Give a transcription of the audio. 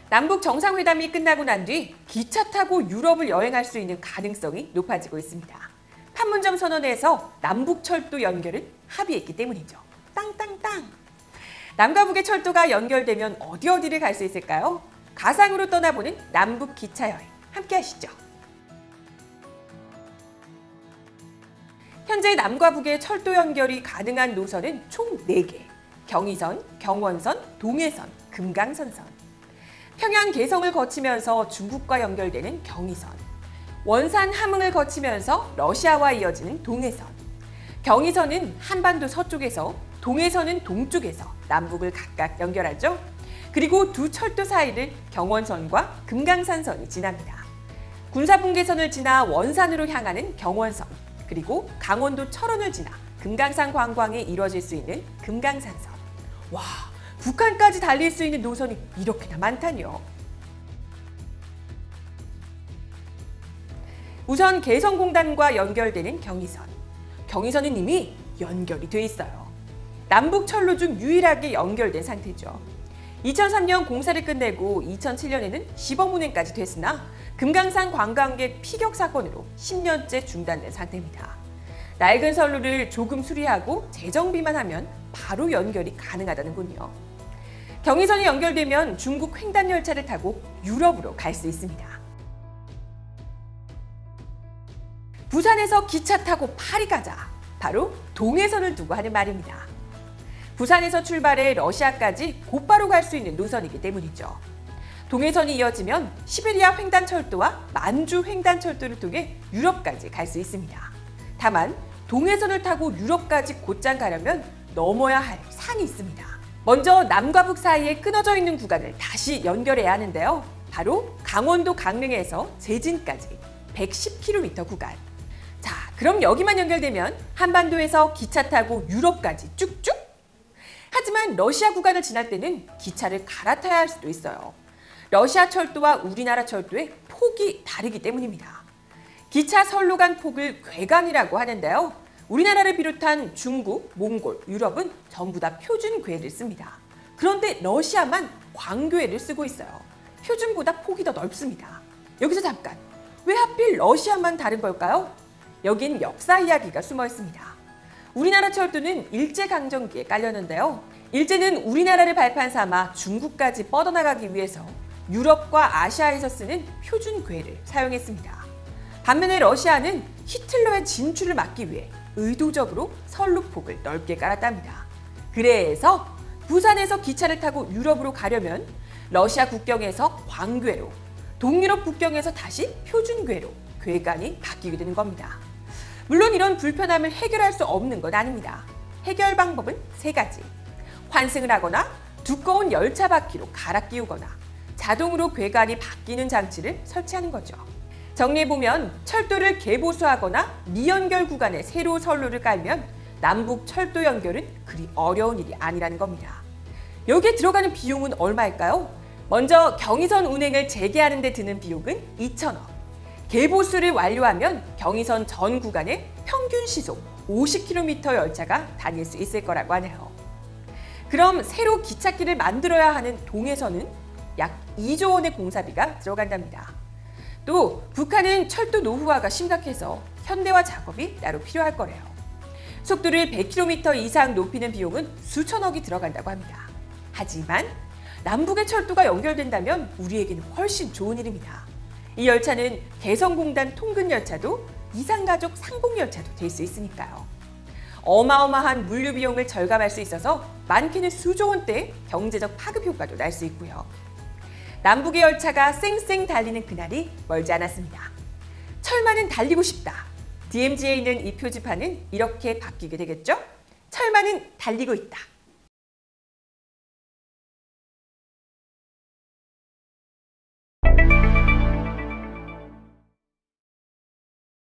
남북 정상회담이 끝나고 난 뒤 기차 타고 유럽을 여행할 수 있는 가능성이 높아지고 있습니다. 판문점 선언에서 남북철도 연결은 합의했기 때문이죠. 땅땅땅! 남과 북의 철도가 연결되면 어디를 갈 수 있을까요? 가상으로 떠나보는 남북 기차 여행 함께 하시죠. 현재 남과 북의 철도 연결이 가능한 노선은 총 4개. 경의선, 경원선, 동해선, 금강선선. 평양 개성을 거치면서 중국과 연결되는 경의선. 원산 함흥을 거치면서 러시아와 이어지는 동해선. 경의선은 한반도 서쪽에서, 동해선은 동쪽에서 남북을 각각 연결하죠. 그리고 두 철도 사이를 경원선과 금강산선이 지납니다. 군사분계선을 지나 원산으로 향하는 경원선, 그리고 강원도 철원을 지나 금강산 관광이 이뤄질 수 있는 금강산선. 와, 북한까지 달릴 수 있는 노선이 이렇게나 많다니요. 우선 개성공단과 연결되는 경의선. 경의선은 이미 연결이 돼 있어요. 남북 철로 중 유일하게 연결된 상태죠. 2003년 공사를 끝내고 2007년에는 시범 운행까지 됐으나 금강산 관광객 피격 사건으로 10년째 중단된 상태입니다. 낡은 선로를 조금 수리하고 재정비만 하면 바로 연결이 가능하다는군요. 경의선이 연결되면 중국 횡단 열차를 타고 유럽으로 갈 수 있습니다. 부산에서 기차 타고 파리 가자. 바로 동해선을 두고 하는 말입니다. 부산에서 출발해 러시아까지 곧바로 갈 수 있는 노선이기 때문이죠. 동해선이 이어지면 시베리아 횡단철도와 만주 횡단철도를 통해 유럽까지 갈 수 있습니다. 다만 동해선을 타고 유럽까지 곧장 가려면 넘어야 할 산이 있습니다. 먼저 남과 북 사이에 끊어져 있는 구간을 다시 연결해야 하는데요. 바로 강원도 강릉에서 제진까지 110km 구간. 자, 그럼 여기만 연결되면 한반도에서 기차 타고 유럽까지 쭉쭉? 하지만 러시아 구간을 지날 때는 기차를 갈아타야 할 수도 있어요. 러시아 철도와 우리나라 철도의 폭이 다르기 때문입니다. 기차 선로 간 폭을 궤간이라고 하는데요. 우리나라를 비롯한 중국, 몽골, 유럽은 전부 다 표준 궤를 씁니다. 그런데 러시아만 광궤를 쓰고 있어요. 표준보다 폭이 더 넓습니다. 여기서 잠깐, 왜 하필 러시아만 다른 걸까요? 여긴 역사 이야기가 숨어 있습니다. 우리나라 철도는 일제강점기에 깔렸는데요. 일제는 우리나라를 발판 삼아 중국까지 뻗어나가기 위해서 유럽과 아시아에서 쓰는 표준궤를 사용했습니다. 반면에 러시아는 히틀러의 진출을 막기 위해 의도적으로 선로폭을 넓게 깔았답니다. 그래서 부산에서 기차를 타고 유럽으로 가려면 러시아 국경에서 광궤로, 동유럽 국경에서 다시 표준궤로 궤간이 바뀌게 되는 겁니다. 물론 이런 불편함을 해결할 수 없는 건 아닙니다. 해결 방법은 3가지. 환승을 하거나 두꺼운 열차 바퀴로 갈아 끼우거나 자동으로 궤간이 바뀌는 장치를 설치하는 거죠. 정리해보면 철도를 개보수하거나 미연결 구간에 새로 선로를 깔면 남북 철도 연결은 그리 어려운 일이 아니라는 겁니다. 여기에 들어가는 비용은 얼마일까요? 먼저 경의선 운행을 재개하는 데 드는 비용은 2,000원. 개보수를 완료하면 경의선 전 구간에 평균 시속 50km 열차가 다닐 수 있을 거라고 하네요. 그럼 새로 기찻길을 만들어야 하는 동해선은 약 2조 원의 공사비가 들어간답니다. 또 북한은 철도 노후화가 심각해서 현대화 작업이 따로 필요할 거래요. 속도를 100km 이상 높이는 비용은 수천억이 들어간다고 합니다. 하지만 남북의 철도가 연결된다면 우리에게는 훨씬 좋은 일입니다. 이 열차는 개성공단 통근열차도 이산가족 상봉열차도 될 수 있으니까요. 어마어마한 물류 비용을 절감할 수 있어서 많게는 수조 원대의 경제적 파급 효과도 날 수 있고요. 남북의 열차가 쌩쌩 달리는 그날이 멀지 않았습니다. 철만은 달리고 싶다. DMZ에 있는 이 표지판은 이렇게 바뀌게 되겠죠? 철만은 달리고 있다.